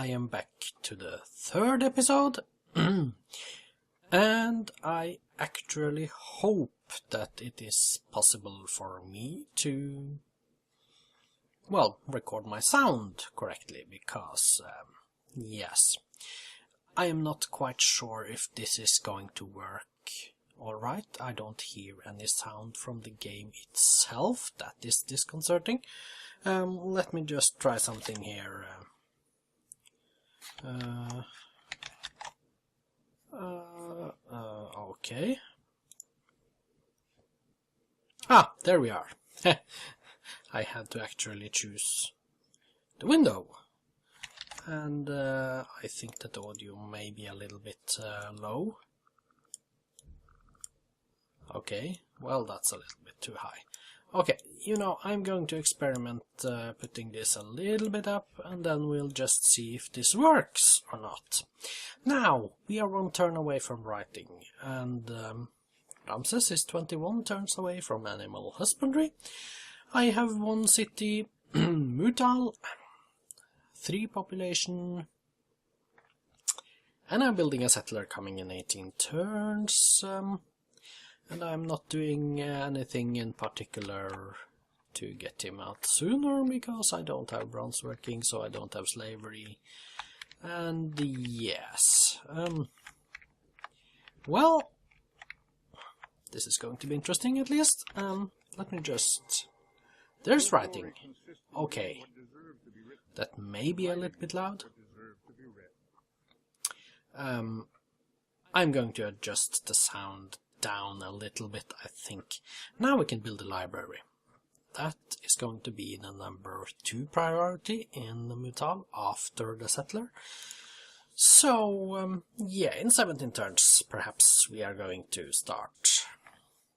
I am back to the third episode, and I actually hope that it is possible for me to, well, record my sound correctly, because, yes, I am not quite sure if this is going to work alright. I don't hear any sound from the game itself. That is disconcerting. Let me just try something here. Okay. Ah, there we are. I had to actually choose the window. And I think that the audio may be a little bit low. Okay, well, that's a little bit too high. Okay, you know, I'm going to experiment putting this a little bit up, and then we'll just see if this works or not. Now, we are one turn away from writing, and Danse is 21 turns away from animal husbandry. I have one city, Mutal, 3 population, and I'm building a settler coming in 18 turns. And I'm not doing anything in particular to get him out sooner, because I don't have bronze working, so I don't have slavery. And yes, well, this is going to be interesting at least. Let me just... There's writing. Okay, that may be a little bit loud. I'm going to adjust the sound down a little bit, I think. Now we can build a library. That is going to be the number 2 priority in the Mutal after the settler. So, yeah, in 17 turns perhaps we are going to start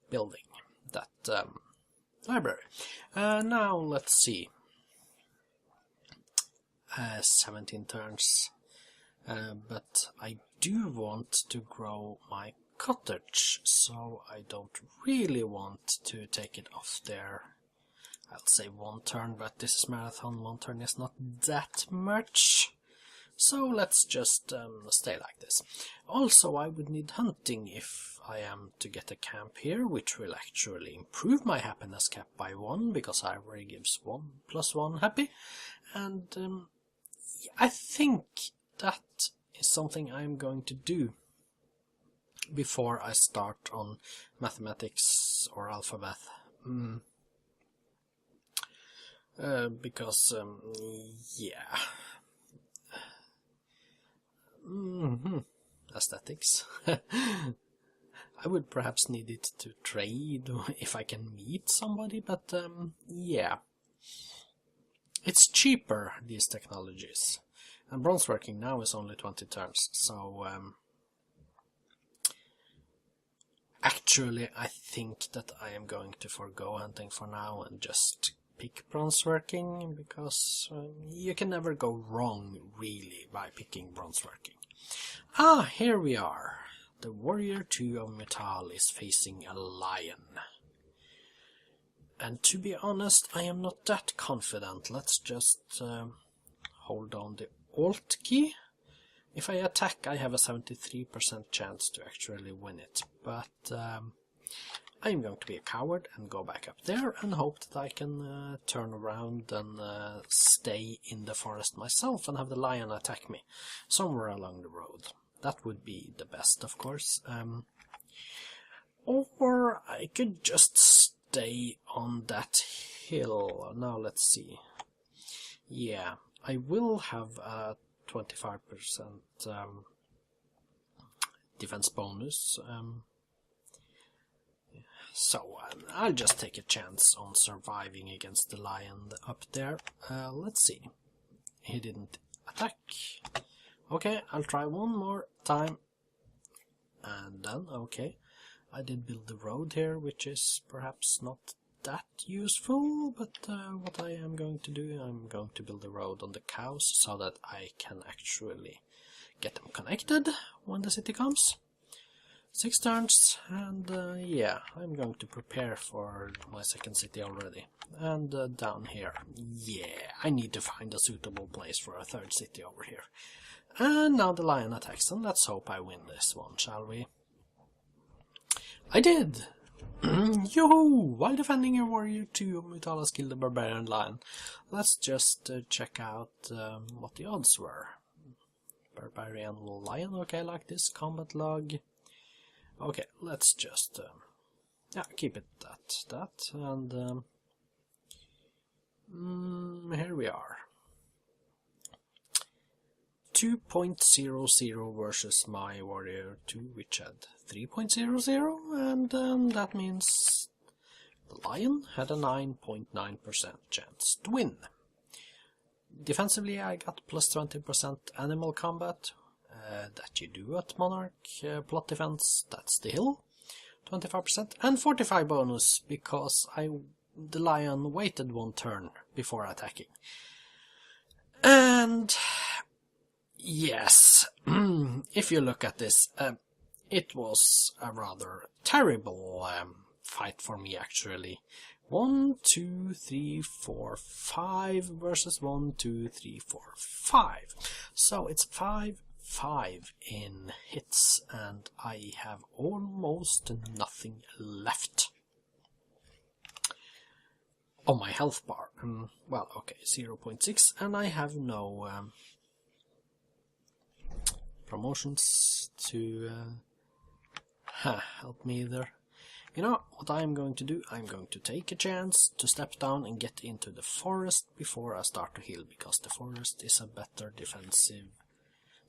building that library. Now let's see. 17 turns. But I do want to grow my cottage, so I don't really want to take it off there. I'll say 1 turn, but this is marathon, 1 turn is not that much. So let's just stay like this. Also, I would need hunting if I am to get a camp here, which will actually improve my happiness cap by 1, because ivory gives 1 + 1 happy. And I think that is something I'm going to do before I start on mathematics or alphabet. Because, yeah. Aesthetics. I would perhaps need it to trade if I can meet somebody, but yeah. It's cheaper, these technologies. And bronze working now is only 20 turns, so actually I think that I am going to forgo hunting for now and just pick bronze working, because you can never go wrong really by picking bronze working. Ah, here we are. The warrior 2 of Mutal is facing a lion. And to be honest, I am not that confident. Let's just hold on the Alt key. If I attack, I have a 73% chance to actually win it, but I'm going to be a coward and go back up there and hope that I can turn around and stay in the forest myself and have the lion attack me somewhere along the road. That would be the best, of course. Or I could just stay on that hill. Now let's see. Yeah, I will have a 25% defense bonus. So I'll just take a chance on surviving against the lion up there. Let's see. He didn't attack. Okay, I'll try one more time. And then, okay. I did build the road here, which is perhaps not that useful, but what I am going to do, I'm going to build a road on the cows so that I can actually get them connected when the city comes. 6 turns, and yeah, I'm going to prepare for my second city already. And down here, yeah, I need to find a suitable place for a third city over here. And now the lion attacks, and let's hope I win this one, shall we? I did! Yoo-hoo! While defending your warrior 2, Mutalas killed the barbarian lion. Let's just check out what the odds were. Barbarian lion, okay, like this, combat log. Okay, let's just yeah, keep it that, and here we are. 2.00 versus my warrior 2, which had 3.00, and that means the lion had a 9.9% chance to win. Defensively, I got plus 20% animal combat, that you do at Monarch. Plot defense, that's the hill, 25%, and 45 bonus because the lion waited 1 turn before attacking. And yes, if you look at this, it was a rather terrible fight for me actually. 1, 2, 3, 4, 5 versus 1, 2, 3, 4, 5. So it's 5 in hits, and I have almost nothing left. Oh, my health bar. Well, okay, 0.6, and I have no promotions to help me either. You know what I'm going to do? I'm going to take a chance to step down and get into the forest before I start to heal, because the forest is a better defensive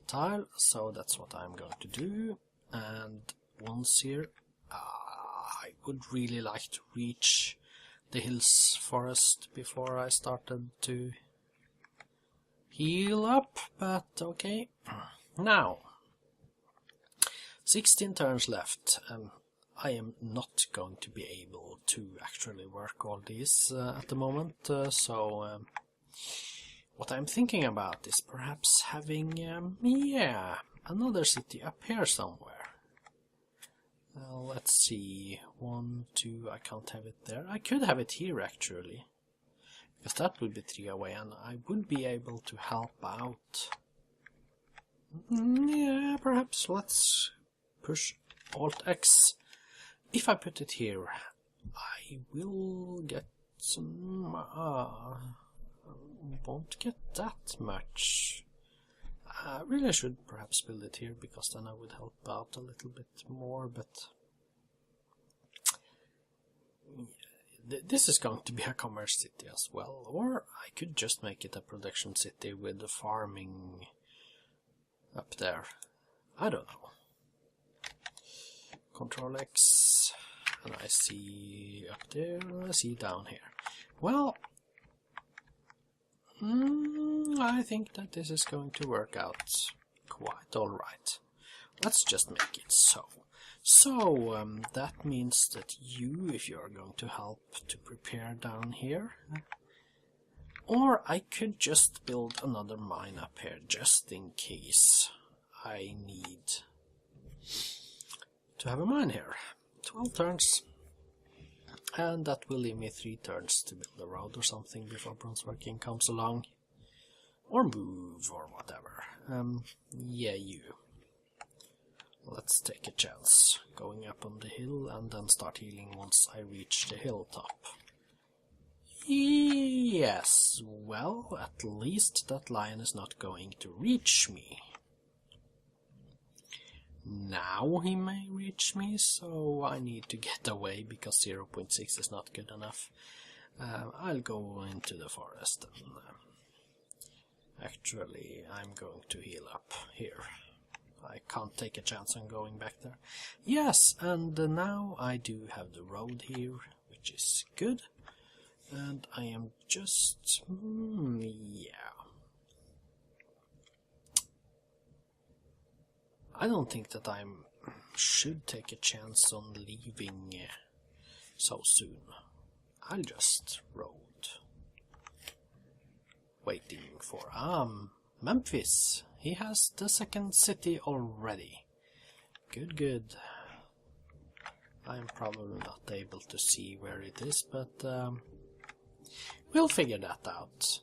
tile, so that's what I'm going to do. And once here, I would really like to reach the hills forest before I started to heal up, but okay. Now, 16 turns left. I am not going to be able to actually work all these at the moment, so what I'm thinking about is perhaps having, yeah, another city up here somewhere. Let's see, 1, 2, I can't have it there. I could have it here actually, because that would be 3 away and I would be able to help out. Yeah, perhaps let's push Alt X. If I put it here, I will get some... won't get that much. I really should perhaps build it here, because then I would help out a little bit more, but... this is going to be a commerce city as well, or I could just make it a production city with the farming up there. I don't know. Control X, and I see up there, and I see down here. Well, I think that this is going to work out quite alright. Let's just make it so. So, that means that you, if you are going to help to prepare down here, or I could just build another mine up here, just in case I need to have a mine here. 12 turns, and that will leave me 3 turns to build a road or something before bronzeworking comes along, or move, or whatever. Yeah, you. Let's take a chance going up on the hill and then start healing once I reach the hilltop. Yes, well, at least that lion is not going to reach me. Now he may reach me, so I need to get away because 0.6 is not good enough. I'll go into the forest and actually I'm going to heal up here. I can't take a chance on going back there. Yes, and now I do have the road here, which is good. And I am just... yeah. I don't think that I should take a chance on leaving so soon. I'll just road. Waiting for... Memphis. He has the second city already. Good, good. I'm probably not able to see where it is, but we'll figure that out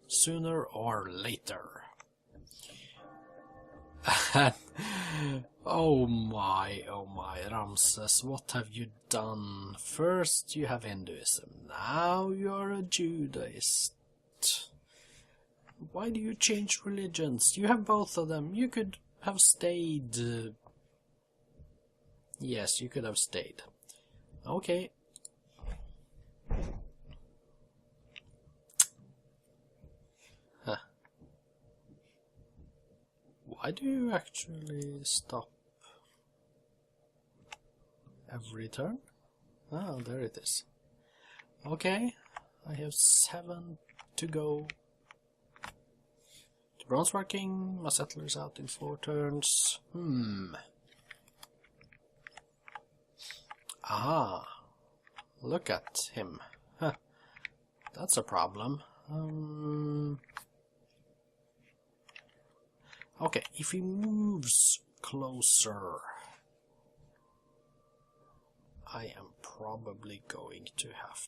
sooner or later. Oh my, Ramses, what have you done? First you have Hinduism, now you're a Judaist. Why do you change religions? You have both of them. You could have stayed. Yes, you could have stayed. Okay. Huh. Why do you actually stop every turn? Oh, there it is. Okay, I have 7 to go. The bronze working, my settler's out in 4 turns. Ah, look at him. Huh. That's a problem. Okay, if he moves closer, I am probably going to have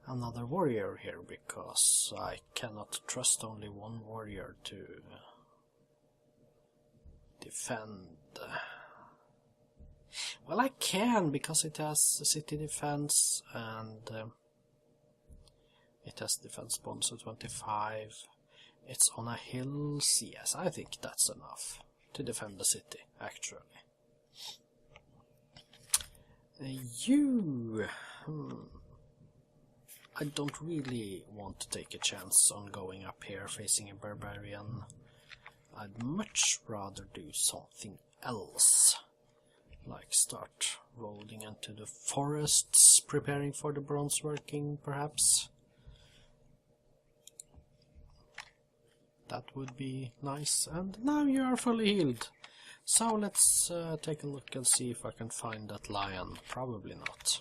another warrior here, because I cannot trust only one warrior to defend. Well, I can, because it has city defense and it has defense bonus of 25. It's on a hill. Yes, I think that's enough to defend the city, actually. I don't really want to take a chance on going up here facing a barbarian. I'd much rather do something else, like start rolling into the forests, preparing for the bronze working, perhaps. That would be nice. And now you are fully healed. So let's take a look and see if I can find that lion. Probably not.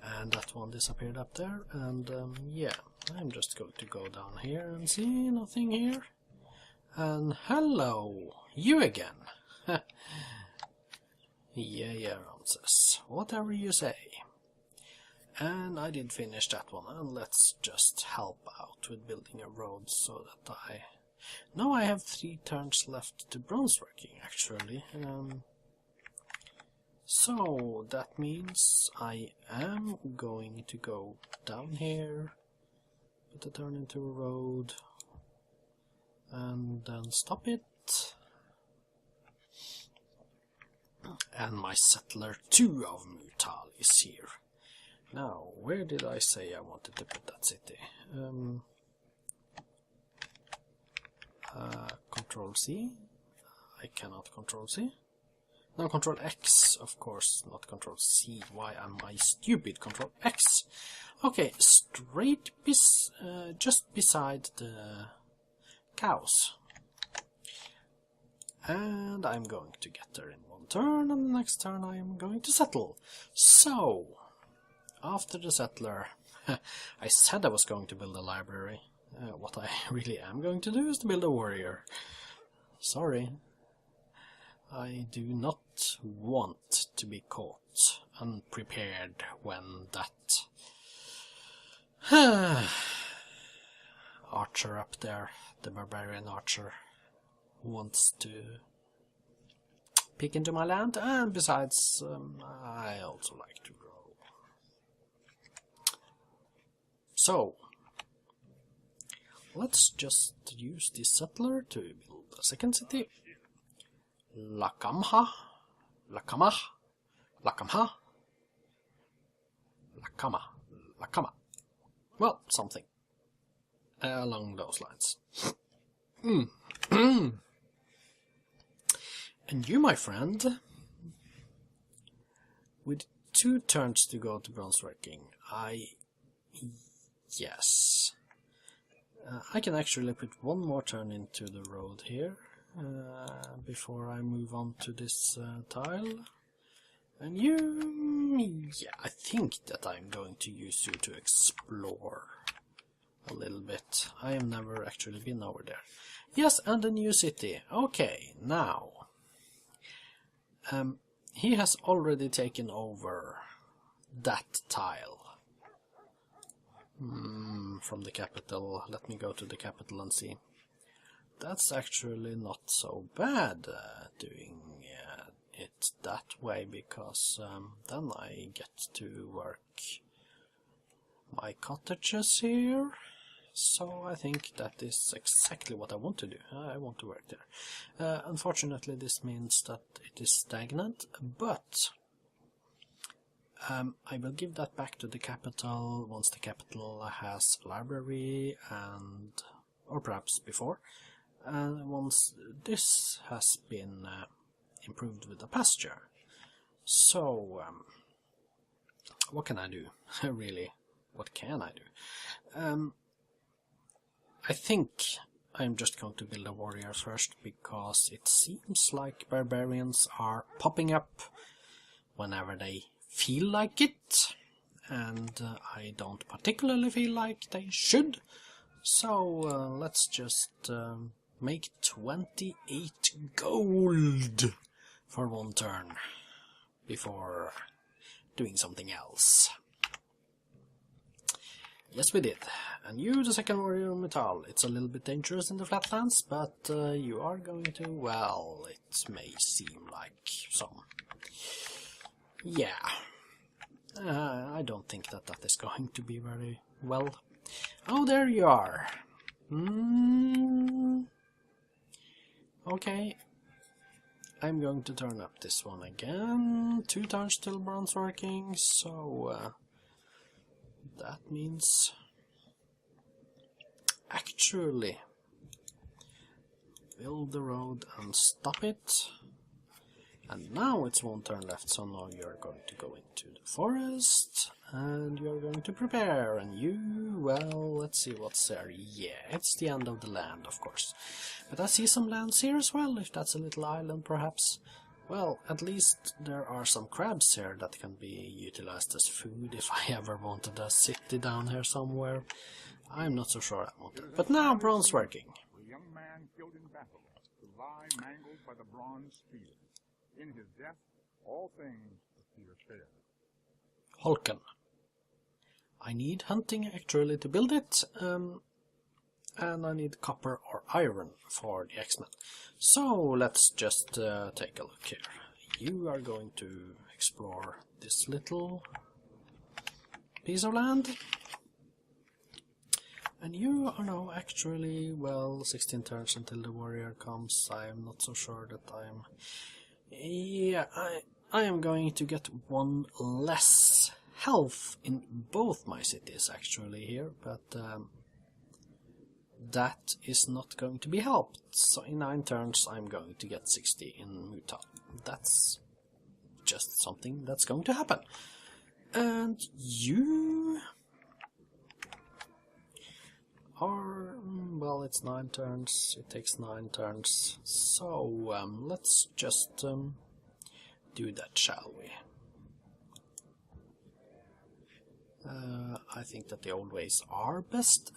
And that one disappeared up there. And yeah, I'm just going to go down here and see nothing here. And hello, you again. Yeah, Ramses, whatever you say. And I did finish that one, and let's just help out with building a road so that now I have 3 turns left to bronze working, actually. So that means I am going to go down here, put a turn into a road, and then stop it. And my settler 2 of Mutal is here. Now, where did I say I wanted to put that city? Control C. I cannot Control C. No, Control X, of course, not Control C. Why am I stupid? Control X. Okay, straight just beside the cows. And I'm going to get there in 1 turn, and the next turn I am going to settle. So, after the settler, I said I was going to build a library. What I really am going to do is to build a warrior. Sorry. I do not want to be caught unprepared when that archer up there, the barbarian archer, wants to peek into my land. And besides, I also like to grow. So, let's just use this settler to build a second city. Lakama. Well, something along those lines. And you, my friend, with 2 turns to go to bronze working, yes. I can actually put 1 more turn into the road here before I move on to this tile. And yeah, I think that I'm going to use you to explore a little bit. I have never actually been over there. Yes, and a new city. Okay, now he has already taken over that tile from the capital. Let me go to the capital and see. That's actually not so bad doing it that way, because then I get to work my cottages here. So I think that is exactly what I want to do. I want to work there. Unfortunately, this means that it is stagnant, but I will give that back to the capital once the capital has a library, and or perhaps before, and once this has been improved with a pasture. So what can I do? Really, what can I do? I think I'm just going to build a warrior first, because it seems like barbarians are popping up whenever they feel like it, and I don't particularly feel like they should. So let's just make 28 gold for one turn before doing something else. Yes, we did. And you, the second warrior metal. It's a little bit dangerous in the flatlands, but you are going to, well, it may seem like some. Yeah. I don't think that is going to be very well. Oh, there you are. Okay. I'm going to turn up this one again. 2 turns till bronze working, so that means actually build the road and stop it. And now it's 1 turn left, so now you're going to go into the forest and you're going to prepare. And you, well, let's see what's there. Yeah, it's the end of the land, of course. But I see some lands here as well, if that's a little island perhaps. Well, at least there are some crabs here that can be utilized as food if I ever wanted a city down here somewhere. I'm not so sure I want it. But now bronze working. A young man killed in battle, to lie mangled by the bronze spear. In his death, all things appear fair. Holken. I need hunting actually to build it, and I need copper or iron for the X-Men. So let's just take a look here. You are going to explore this little piece of land. And you are now actually, well, 16 turns until the warrior comes. I am not so sure that I am... Yeah, I am going to get 1 less health in both my cities actually here, but that is not going to be helped. So in 9 turns I'm going to get 60 in Mutal. That's just something that's going to happen. And you are, well, it's 9 turns, it takes 9 turns, so let's just do that, shall we? I think that the old ways are best.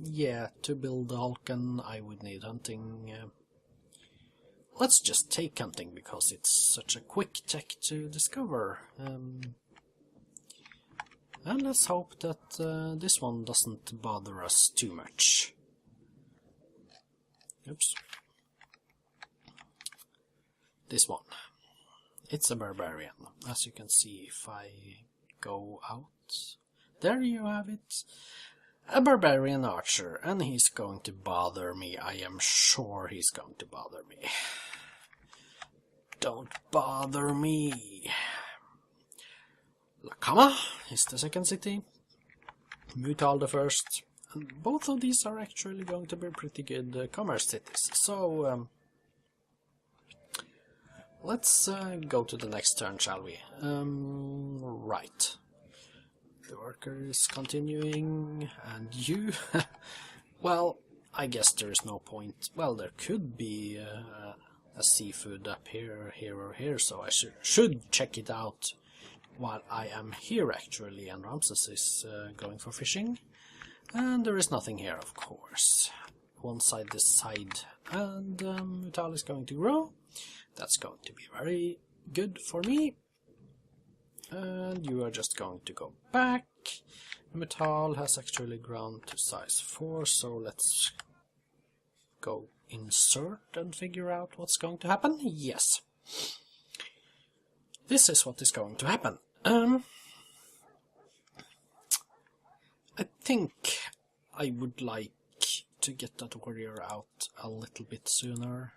Yeah, to build the Hulken I would need hunting. Let's just take hunting, because it's such a quick tech to discover. And let's hope that this one doesn't bother us too much. Oops. This one. It's a barbarian. As you can see, if I go out, there you have it. A barbarian archer, and he's going to bother me. I am sure he's going to bother me. Don't bother me. Lakama is the second city, Mutal the first, and both of these are actually going to be pretty good commerce cities. So let's go to the next turn, shall we? Right. The worker is continuing, and you... well, I guess there is no point. Well, there could be a seafood up here, or here, so I should check it out while I am here actually, and Ramses is going for fishing. And there is nothing here, of course. one side decide, and Mutal is going to grow. That's going to be very good for me. And you are just going to go back. Mutal has actually grown to size 4, so let's go insert and figure out what's going to happen. Yes. This is what is going to happen. I think I would like to get that warrior out a little bit sooner.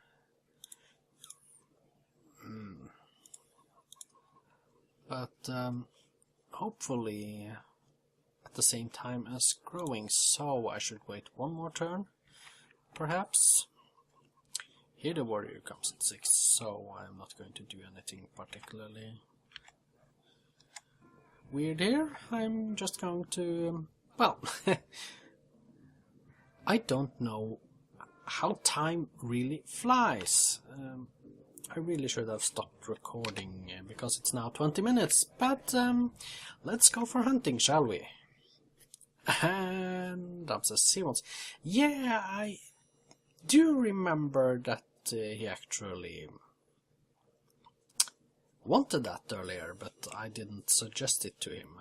But hopefully at the same time as growing, so I should wait one more turn, perhaps. Here the warrior comes at 6, so I'm not going to do anything particularly weird here. I'm just going to, well, I don't know how time really flies. I really should have stopped recording because it's now 20 minutes, but let's go for hunting, shall we? And Danse Simons. Yeah, I do remember that he actually wanted that earlier, but I didn't suggest it to him.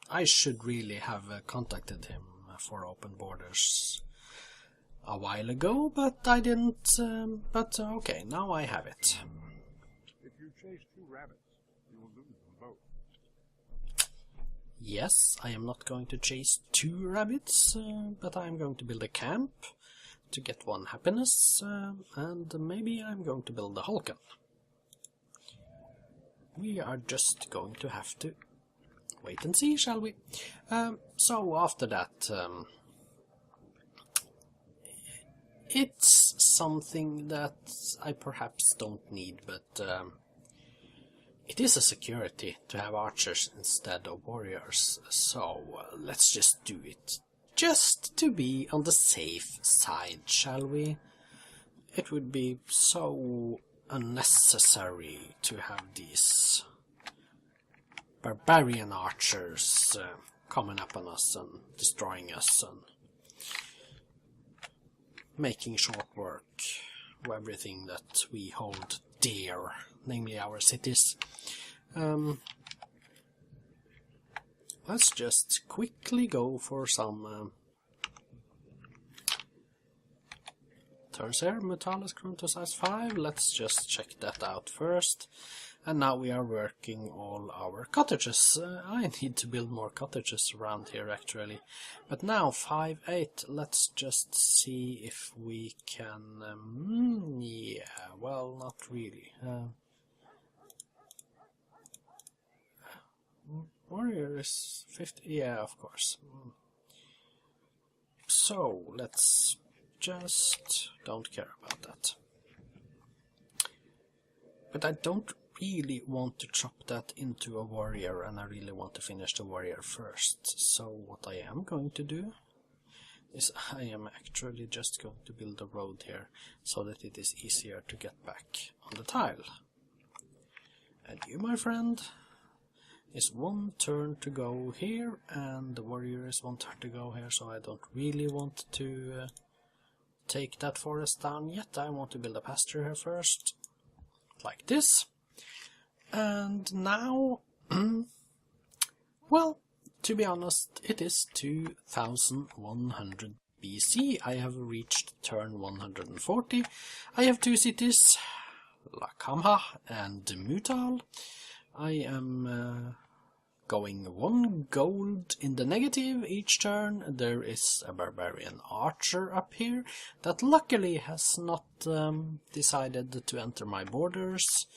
I should really have contacted him for open borders a while ago, but I didn't. But okay, now I have it. If you chase 2 rabbits, you will lose them both. Yes, I am not going to chase 2 rabbits, but I'm going to build a camp to get 1 happiness, and maybe I'm going to build a Hulken. We are just going to have to wait and see, shall we? So after that, it's something that I perhaps don't need, but it is a security to have archers instead of warriors, so let's just do it. Just to be on the safe side, shall we? It would be so unnecessary to have these barbarian archers coming up on us and destroying us and making short work of everything that we hold dear, namely our cities. Let's just quickly go for some turns here. Mutal has grown to size 5. Let's just check that out first. And now we are working all our cottages. I need to build more cottages around here actually. But now 5-8. Let's just see if we can. Yeah, well, not really. Warrior is 50. Yeah, of course. So let's just don't care about that. But I don't really want to chop that into a warrior, and I really want to finish the warrior first. So what I am going to do is I am actually just going to build a road here so that it is easier to get back on the tile. And you, my friend, is 1 turn to go here, and the warrior is 1 turn to go here, so I don't really want to take that forest down yet. I want to build a pasture here first, like this. And now, well, to be honest, it is 2100 BC. I have reached turn 140. I have 2 cities, Macabre and Mutal. I am going 1 gold in the negative each turn. There is a barbarian archer up here that luckily has not decided to enter my borders,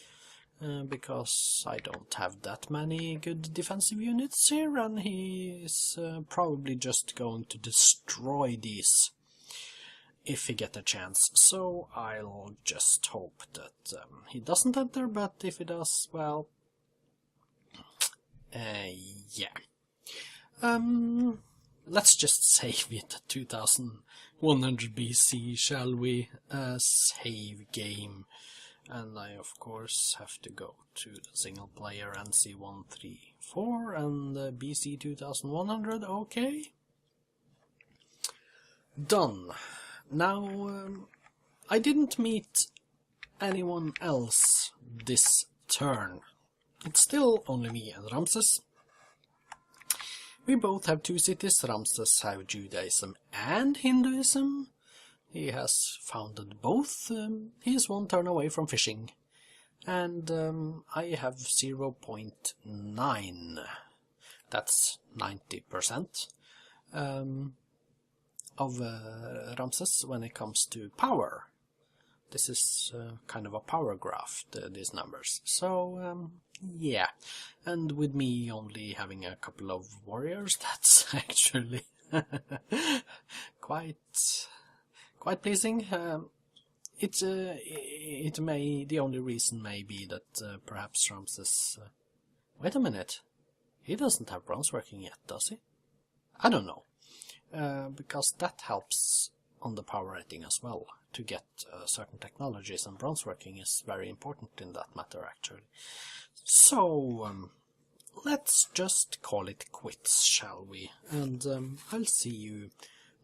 because I don't have that many good defensive units here, and he is probably just going to destroy these if he gets a chance. So I'll just hope that he doesn't enter, but if he does, well, yeah. Let's just save it at 2100 BC, shall we? Save game. And I, of course, have to go to the single player NC134 and BC 2100, okay. Done. Now, I didn't meet anyone else this turn. It's still only me and Ramses. We both have 2 cities. Ramses have Judaism and Hinduism. He has founded both. He is 1 turn away from fishing. And I have 0.9. That's 90% of Ramses when it comes to power. This is kind of a power graph, these numbers. So, yeah. And with me only having a couple of warriors, that's actually quite pleasing. The only reason may be that perhaps Ramses... wait a minute. He doesn't have bronze working yet, does he? I don't know. Because that helps on the power rating as well, to get certain technologies, and bronze working is very important in that matter, actually. So, let's just call it quits, shall we? And I'll see you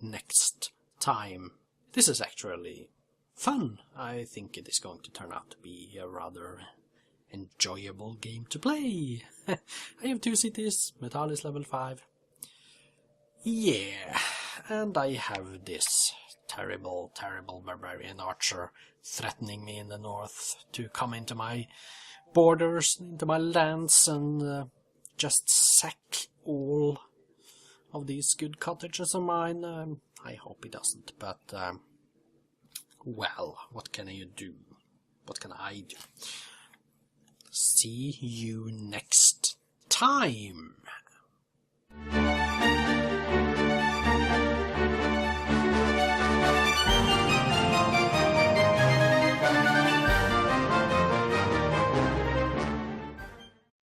next time. This is actually fun. I think it is going to turn out to be a rather enjoyable game to play. I have 2 cities, Metal is level 5. Yeah, and I have this terrible barbarian archer threatening me in the north to come into my borders, into my lands, and just sack all of these good cottages of mine. I hope he doesn't, but well, what can you do? What can I do? See you next time!